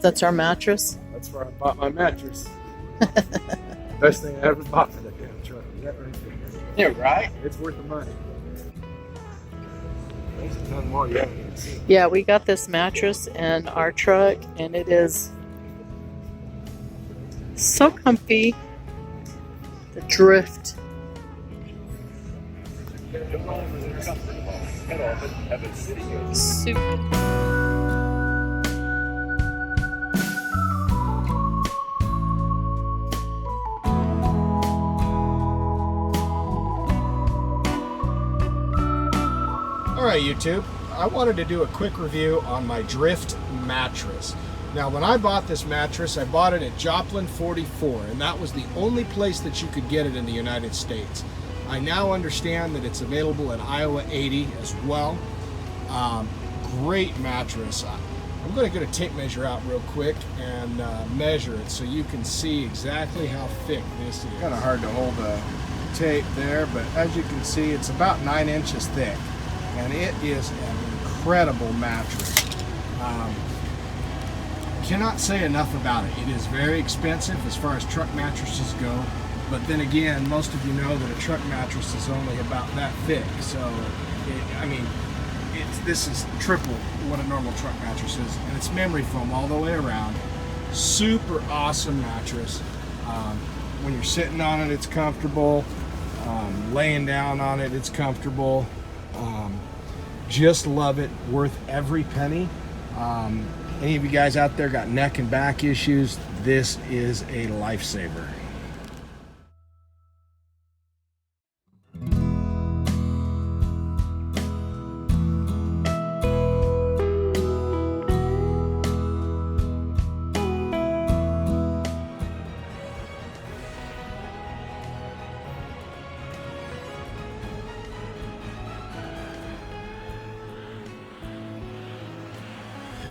That's our mattress. That's where I bought my mattress. Best thing I ever bought for that damn truck. That right there. Yeah, right? It's worth the money. There's a ton more you haven't even seen. Yeah, we got this mattress in our truck, and it is so comfy. The drift. Super. Alright YouTube, I wanted to do a quick review on my Drift mattress. Now when I bought this mattress, I bought it at Joplin 44, and that was the only place that you could get it in the United States. I now understand that it's available at Iowa 80 as well. Great mattress. I'm going to get a tape measure out real quick and measure it so you can see exactly how thick this is. Kind of hard to hold the tape there, but as you can see, it's about 9 inches thick. And it is an incredible mattress. Cannot say enough about it. It is very expensive as far as truck mattresses go, but then again, most of you know that a truck mattress is only about that thick. So, this is triple what a normal truck mattress is, and it's memory foam all the way around. Super awesome mattress. When you're sitting on it, it's comfortable. Laying down on it, it's comfortable. Just love it, worth every penny. Any of you guys out there got neck and back issues, this is a lifesaver.